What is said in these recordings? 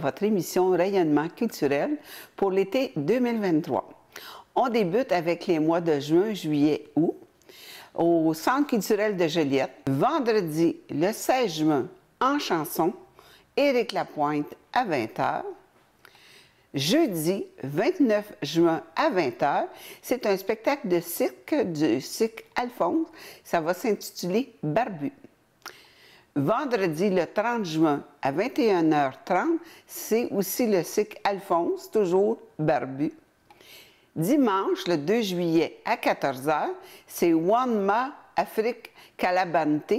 votre émission Rayonnement culturel pour l'été 2023. On débute avec les mois de juin, juillet, août au Centre culturel de Joliette. Vendredi, le 16 juin, en chanson, Éric Lapointe à 20h. Jeudi 29 juin à 20h, c'est un spectacle de cirque du cirque Alphonse. Ça va s'intituler Barbu. Vendredi, le 30 juin à 21h30, c'est aussi le cirque Alphonse, toujours Barbu. Dimanche, le 2 juillet à 14h, c'est Wanma Afrique Calabante.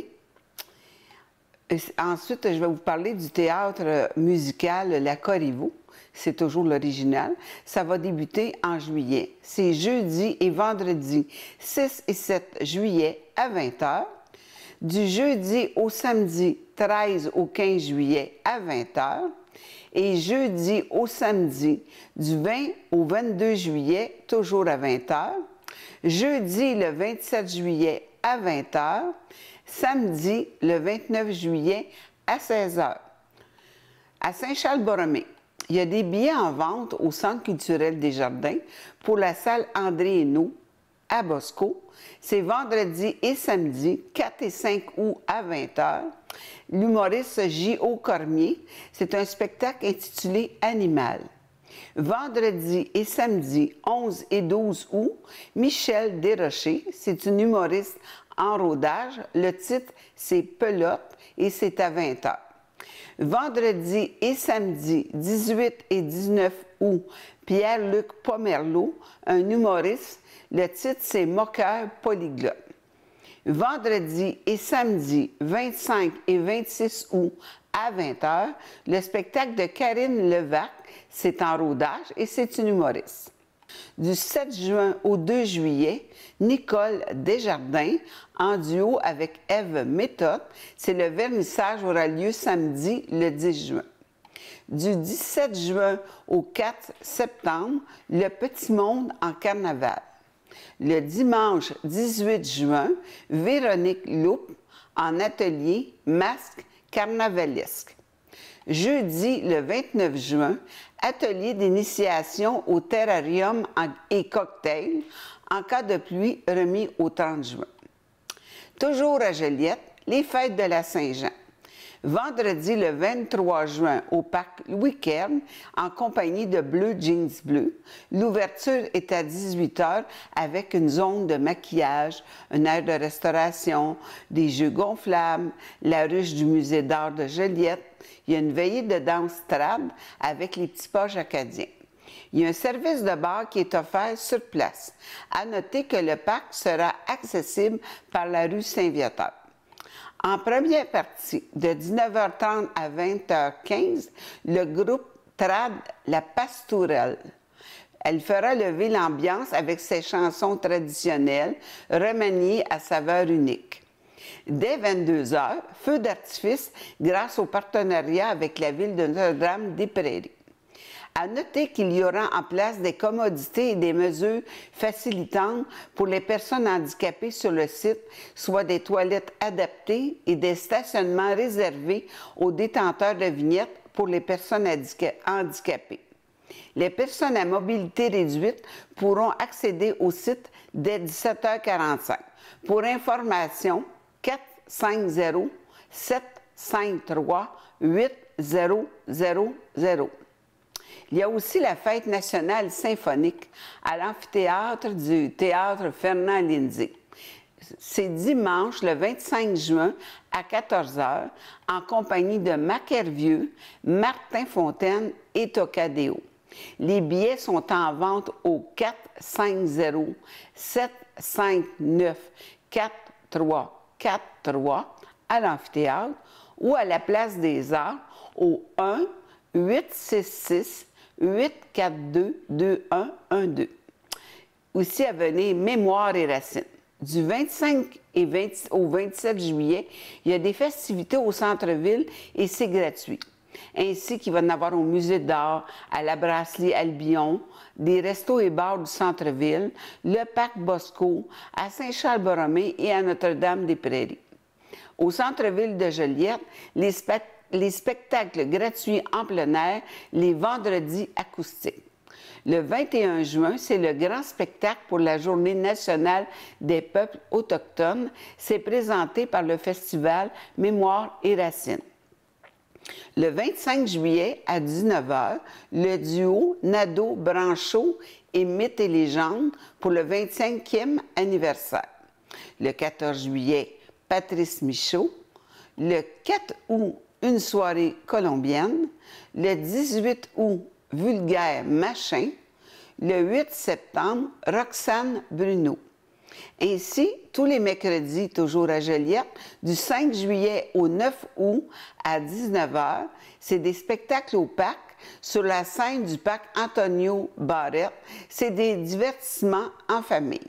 Ensuite, je vais vous parler du théâtre musical La Corriveau. C'est toujours l'original. Ça va débuter en juillet. C'est jeudi et vendredi 6 et 7 juillet à 20h. Du jeudi au samedi 13 au 15 juillet à 20h. Et jeudi au samedi du 20 au 22 juillet, toujours à 20h. Jeudi le 27 juillet à 20h. Samedi le 29 juillet à 16h. À Saint-Charles-Borromée, il y a des billets en vente au Centre culturel des Jardins pour la salle André Hainaut à Bosco. C'est vendredi et samedi, 4 et 5 août à 20h. L'humoriste J.O. Cormier, c'est un spectacle intitulé Animal. Vendredi et samedi, 11 et 12 août, Michel Desrochers, c'est une humoriste en rodage. Le titre, c'est Pelote et c'est à 20h. Vendredi et samedi, 18 et 19 août, Pierre-Luc Pomerleau, un humoriste. Le titre, c'est Moqueur polyglotte. Vendredi et samedi, 25 et 26 août, à 20h, le spectacle de Karine Levac, c'est en rodage et c'est une humoriste. Du 7 juin au 2 juillet, Nicole Desjardins, en duo avec Ève Méthode. C'est le vernissage aura lieu samedi, le 10 juin. Du 17 juin au 4 septembre, le Petit Monde en carnaval. Le dimanche 18 juin, Véronique Loupe en atelier masque carnavalesque. Jeudi, le 29 juin, atelier d'initiation au terrarium et cocktail en cas de pluie remis au 30 juin. Toujours à Joliette, les fêtes de la Saint-Jean. Vendredi, le 23 juin, au parc Louis-Querne, en compagnie de Bleu Jeans Bleu. L'ouverture est à 18h avec une zone de maquillage, une aire de restauration, des jeux gonflables, la ruche du musée d'art de Joliette. Il y a une veillée de danse trad avec les petits pages acadiens. Il y a un service de bar qui est offert sur place. À noter que le parc sera accessible par la rue Saint-Viateur. En première partie, de 19h30 à 20h15, le groupe trad La Pastourelle. Elle fera lever l'ambiance avec ses chansons traditionnelles, remaniées à saveur unique. Dès 22h, feu d'artifice grâce au partenariat avec la ville de Notre-Dame-des-Prairies. À noter qu'il y aura en place des commodités et des mesures facilitantes pour les personnes handicapées sur le site, soit des toilettes adaptées et des stationnements réservés aux détenteurs de vignettes pour les personnes handicapées. Les personnes à mobilité réduite pourront accéder au site dès 17h45. Pour information, 450-753-8000. Il y a aussi la fête nationale symphonique à l'amphithéâtre du théâtre Fernand Lindsay. C'est dimanche, le 25 juin, à 14h, en compagnie de Mac-Hervieux, Martin Fontaine et Tocadéo. Les billets sont en vente au 450-759-4343 à l'amphithéâtre ou à la place des Arts au 1-866-842-2112. Aussi à venir Mémoire et Racines. Du 25 au 27 juillet, il y a des festivités au centre-ville et c'est gratuit. Ainsi qu'il va y en avoir au Musée d'art, à la Brasserie Albion, des restos et bars du centre-ville, le parc Bosco, à Saint-Charles-Borromée et à Notre-Dame-des-Prairies. Au centre-ville de Joliette, les les spectacles gratuits en plein air les vendredis acoustiques. Le 21 juin, c'est le grand spectacle pour la Journée nationale des peuples autochtones. C'est présenté par le festival Mémoire et Racines. Le 25 juillet, à 19 h, le duo Nadeau-Branchot et Mythes et légendes pour le 25e anniversaire. Le 14 juillet, Patrice Michaud. Le 4 août, une soirée colombienne. Le 18 août, Vulgaire Machin. Le 8 septembre, Roxane Bruno. Ainsi, tous les mercredis, toujours à Joliette, du 5 juillet au 9 août à 19 h, c'est des spectacles au parc, sur la scène du parc Antonio Barrette. C'est des divertissements en famille.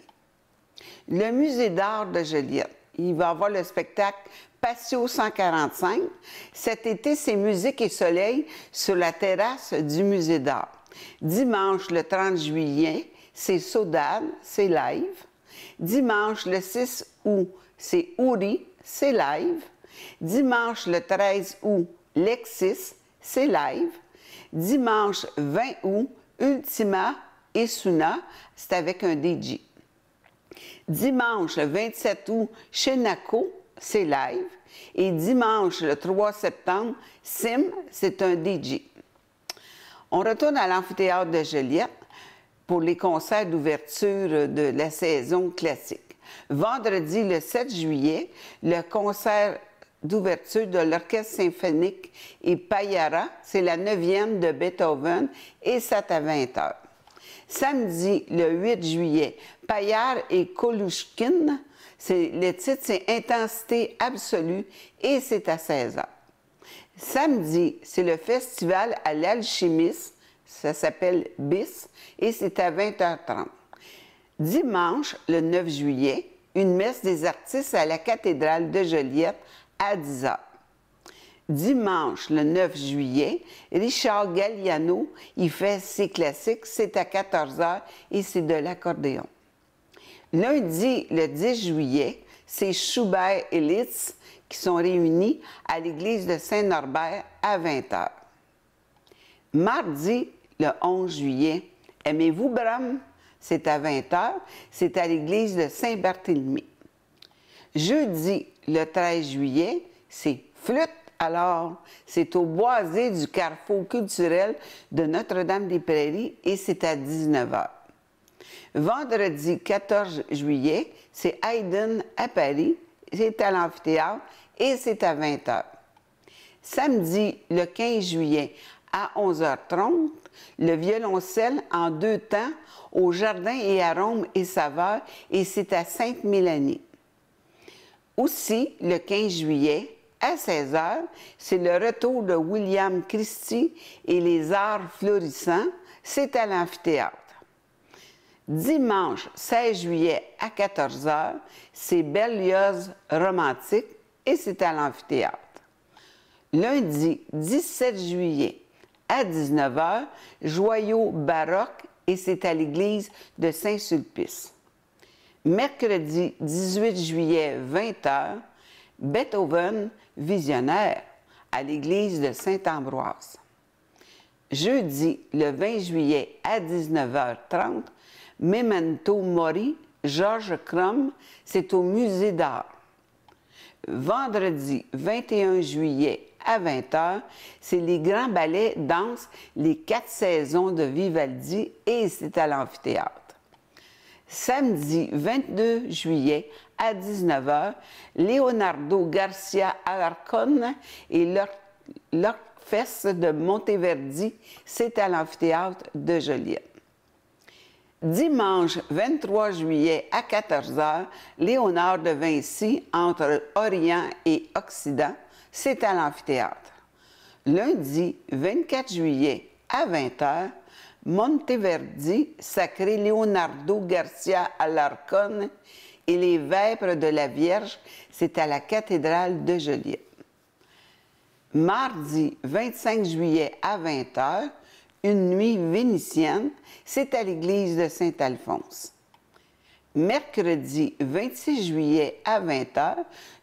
Le musée d'art de Joliette, il va avoir le spectacle Patio 145. Cet été, c'est musique et soleil sur la terrasse du musée d'art. Dimanche, le 30 juillet, c'est Saudade, c'est live. Dimanche, le 6 août, c'est Ouri, c'est live. Dimanche, le 13 août, Lexis, c'est live. Dimanche 20 août, Ultima et Suna, c'est avec un DJ. Dimanche, le 27 août, chez Naco, c'est live. Et dimanche, le 3 septembre, Sim, c'est un DJ. On retourne à l'amphithéâtre de Joliette pour les concerts d'ouverture de la saison classique. Vendredi, le 7 juillet, le concert d'ouverture de l'Orchestre symphonique et Payara, c'est la 9e de Beethoven, et c'est à 20 h. Samedi, le 8 juillet, Payar et Kolushkin, le titre, c'est Intensité absolue, et c'est à 16 h. Samedi, c'est le festival à l'Alchimiste, ça s'appelle BIS, et c'est à 20 h 30. Dimanche, le 9 juillet, une messe des artistes à la cathédrale de Joliette à 10 h. Dimanche, le 9 juillet, Richard Galliano, il fait ses classiques, c'est à 14 h et c'est de l'accordéon. Lundi, le 10 juillet, c'est Schubert et Liszt qui sont réunis à l'église de Saint-Norbert à 20 h. Mardi, le 11 juillet, Aimez-vous Brahms? C'est à 20 h, c'est à l'église de Saint-Barthélemy. Jeudi, le 13 juillet, c'est Flûte alors, c'est au boisé du Carrefour culturel de Notre-Dame-des-Prairies et c'est à 19 h. Vendredi 14 juillet, c'est Haydn à Paris, c'est à l'amphithéâtre et c'est à 20 h. Samedi, le 15 juillet, à 11 h 30, le violoncelle en 2 temps au Jardin et Arômes et Saveurs et c'est à Sainte-Mélanie. Aussi, le 15 juillet, à 16 h, c'est le retour de William Christie et les arts florissants, c'est à l'amphithéâtre. Dimanche 16 juillet à 14 h, c'est Berlioz romantique et c'est à l'amphithéâtre. Lundi 17 juillet à 19 h, Joyaux baroque et c'est à l'église de Saint-Sulpice. Mercredi 18 juillet 20 h, Beethoven visionnaire à l'église de Saint-Ambroise. Jeudi le 20 juillet à 19 h 30, Memento Mori, Georges Crumb, c'est au musée d'art. Vendredi 21 juillet à 20 h, c'est les grands ballets dansent les 4 saisons de Vivaldi et c'est à l'amphithéâtre. Samedi 22 juillet à 19 h, Leonardo Garcia Alarcón et l'Orfeste de Monteverdi, c'est à l'amphithéâtre de Joliette. Dimanche 23 juillet à 14 h, Léonard de Vinci entre Orient et Occident, c'est à l'amphithéâtre. Lundi 24 juillet à 20 h, Monteverdi, sacré Leonardo Garcia Alarcón et les Vêpres de la Vierge, c'est à la cathédrale de Joliette. Mardi 25 juillet à 20 h, une nuit vénitienne, c'est à l'église de Saint-Alphonse. Mercredi 26 juillet à 20 h,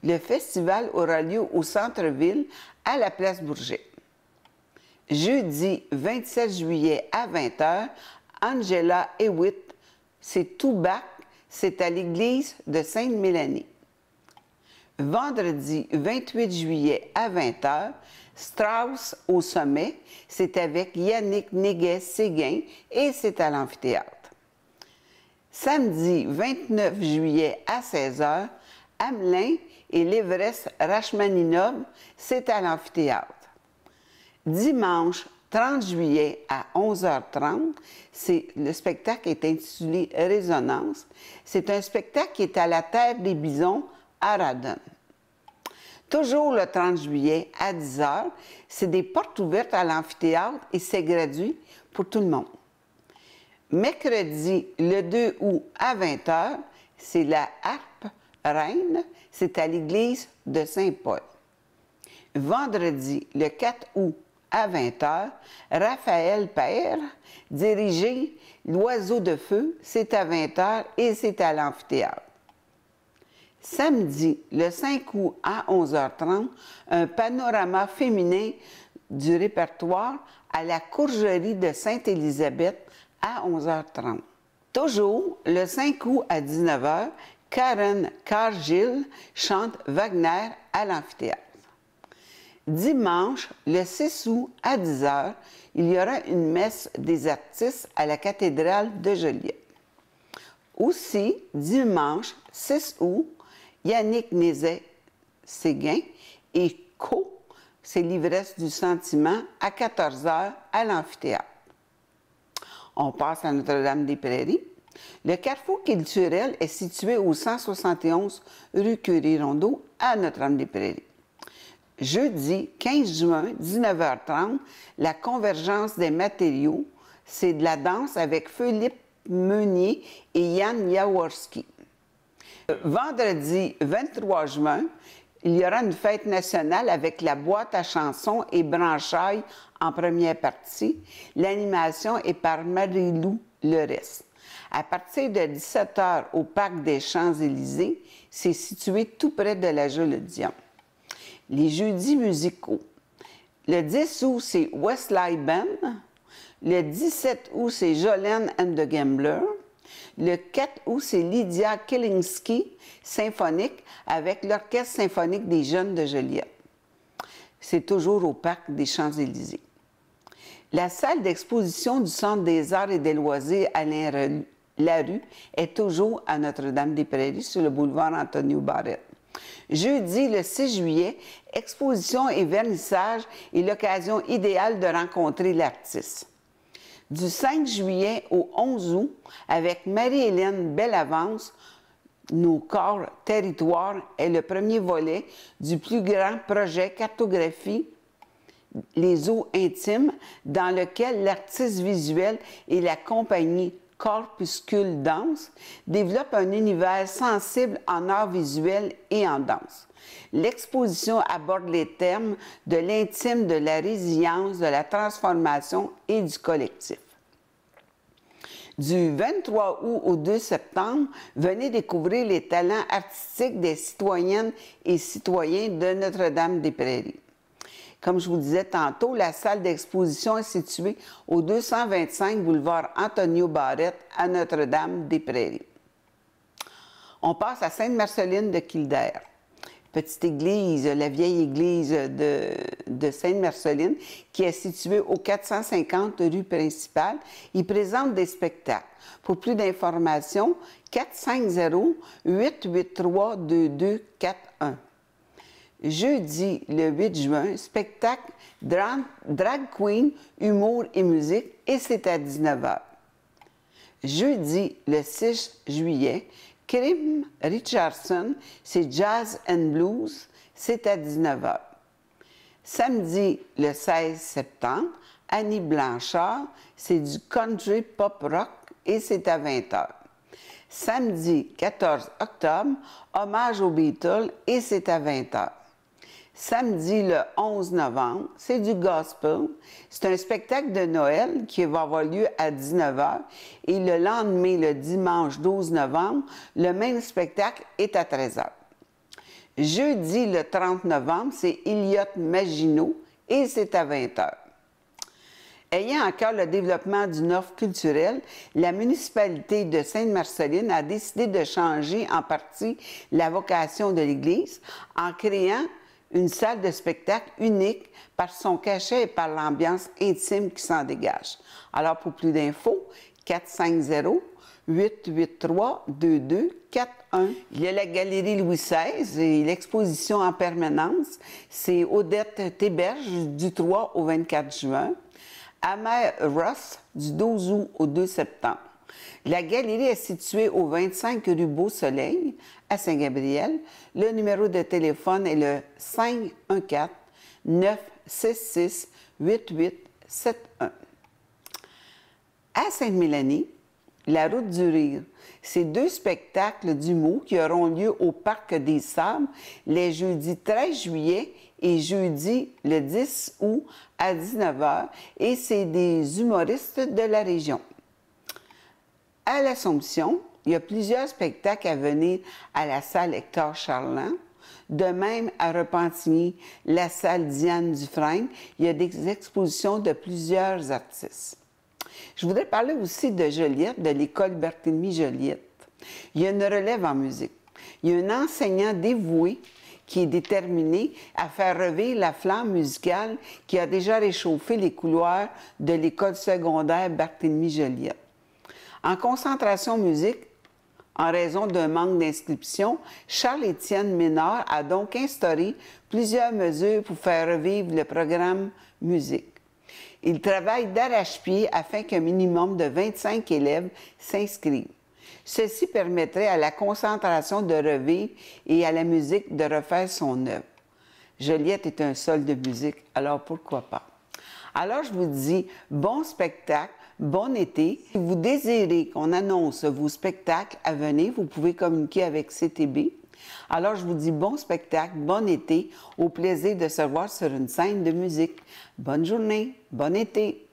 le festival aura lieu au centre-ville à la place Bourget. Jeudi 27 juillet à 20 h, Angela Hewitt, c'est tout bac, c'est à l'église de Sainte-Mélanie. Vendredi 28 juillet à 20 h, Strauss au sommet, c'est avec Yannick Néguet-Séguin et c'est à l'amphithéâtre. Samedi 29 juillet à 16 h, Hamelin et l'Everest Rachmaninov, c'est à l'amphithéâtre. Dimanche 30 juillet à 11h30, le spectacle est intitulé Résonance. C'est un spectacle qui est à la Terre des Bisons à Radon. Toujours le 30 juillet à 10 h, c'est des portes ouvertes à l'amphithéâtre et c'est gratuit pour tout le monde. Mercredi, le 2 août à 20 h, c'est la harpe reine, c'est à l'église de Saint-Paul. Vendredi, le 4 août à 20 h, Raphaël Père, dirigé L'Oiseau de Feu, c'est à 20 h et c'est à l'amphithéâtre. Samedi, le 5 août à 11h30, un panorama féminin du répertoire à la Courgerie de Sainte-Élisabeth à 11h30. Toujours, le 5 août à 19 h, Karen Cargill chante Wagner à l'amphithéâtre. Dimanche, le 6 août à 10 h, il y aura une messe des artistes à la cathédrale de Joliette. Aussi, dimanche 6 août, Yannick Néguet-Séguin et Co, c'est l'ivresse du sentiment, à 14 h à l'amphithéâtre. On passe à Notre-Dame-des-Prairies. Le carrefour culturel est situé au 171 rue Curie-Rondeau à Notre-Dame-des-Prairies. Jeudi 15 juin, 19h30, la convergence des matériaux, c'est de la danse avec Philippe Meunier et Yann Jaworski. Vendredi 23 juin, il y aura une fête nationale avec la boîte à chansons et branchailles en première partie. L'animation est par Marie-Lou Leresse. À partir de 17 h au Parc des Champs-Élysées, c'est situé tout près de la Joliette-Dion. Les jeudis musicaux. Le 10 août, c'est Westlife Band. Le 17 août, c'est Jolene and the Gambler. Le 4 août, c'est Lydia Kilinski symphonique avec l'Orchestre symphonique des Jeunes de Joliette. C'est toujours au Parc des Champs-Élysées. La salle d'exposition du Centre des arts et des loisirs Alain Larue est toujours à Notre-Dame-des-Prairies sur le boulevard Antonio Barrette. Jeudi, le 6 juillet, exposition et vernissage est l'occasion idéale de rencontrer l'artiste. Du 5 juillet au 11 août, avec Marie-Hélène Bellavance, Nos corps territoires est le premier volet du plus grand projet Cartographie les eaux intimes, dans lequel l'artiste visuel et la compagnie Corpuscule Danse développent un univers sensible en art visuel et en danse. L'exposition aborde les thèmes de l'intime, de la résilience, de la transformation et du collectif. Du 23 août au 2 septembre, venez découvrir les talents artistiques des citoyennes et citoyens de Notre-Dame-des-Prairies. Comme je vous disais tantôt, la salle d'exposition est située au 225 boulevard Antonio Barrette à Notre-Dame-des-Prairies. On passe à Sainte-Marceline de Kildare. Petite église, la vieille église de Sainte-Marceline, qui est située au 450 rue principale. Il présente des spectacles. Pour plus d'informations, 450-883-2241. Jeudi, le 8 juin, spectacle Drag Queen, humour et musique, et c'est à 19 h. Jeudi, le 6 juillet, Kim Richardson, c'est Jazz and Blues, c'est à 19 h. Samedi, le 16 septembre, Annie Blanchard, c'est du country pop rock et c'est à 20 h. Samedi, 14 octobre, Hommage aux Beatles et c'est à 20 h. Samedi, le 11 novembre, c'est du gospel. C'est un spectacle de Noël qui va avoir lieu à 19h. Et le lendemain, le dimanche 12 novembre, le même spectacle est à 13h. Jeudi, le 30 novembre, c'est Elliott Maginot et c'est à 20h. Ayant à cœur le développement d'une offre culturelle, la municipalité de Sainte-Marceline a décidé de changer en partie la vocation de l'Église en créant une salle de spectacle unique par son cachet et par l'ambiance intime qui s'en dégage. Alors, pour plus d'infos, 450-883-2241. Il y a la Galerie Louis XVI et l'exposition en permanence, c'est Odette Théberge du 3 au 24 juin. Amer Ross du 12 août au 2 septembre. La galerie est située au 25 rue Beau-Soleil, à Saint-Gabriel. Le numéro de téléphone est le 514-966-8871. À Sainte-Mélanie, la Route du Rire, c'est 2 spectacles d'humour qui auront lieu au Parc des Sables les jeudis 13 juillet et jeudi le 10 août à 19h et c'est des humoristes de la région. À l'Assomption, il y a plusieurs spectacles à venir à la salle Hector Charland. De même, à Repentigny, la salle Diane Dufresne, il y a des expositions de plusieurs artistes. Je voudrais parler aussi de Joliette, de l'école Barthélemy Joliette. Il y a une relève en musique. Il y a un enseignant dévoué qui est déterminé à faire revivre la flamme musicale qui a déjà réchauffé les couloirs de l'école secondaire Barthélemy Joliette. En concentration musique, en raison d'un manque d'inscription, Charles-Étienne Ménard a donc instauré plusieurs mesures pour faire revivre le programme musique. Il travaille d'arrache-pied afin qu'un minimum de 25 élèves s'inscrivent. Ceci permettrait à la concentration de revivre et à la musique de refaire son œuvre. Joliette est un sol de musique, alors pourquoi pas? Alors je vous dis bon spectacle, bon été. Si vous désirez qu'on annonce vos spectacles à venir, vous pouvez communiquer avec CTB. Alors je vous dis bon spectacle, bon été, au plaisir de se voir sur une scène de musique. Bonne journée, bon été!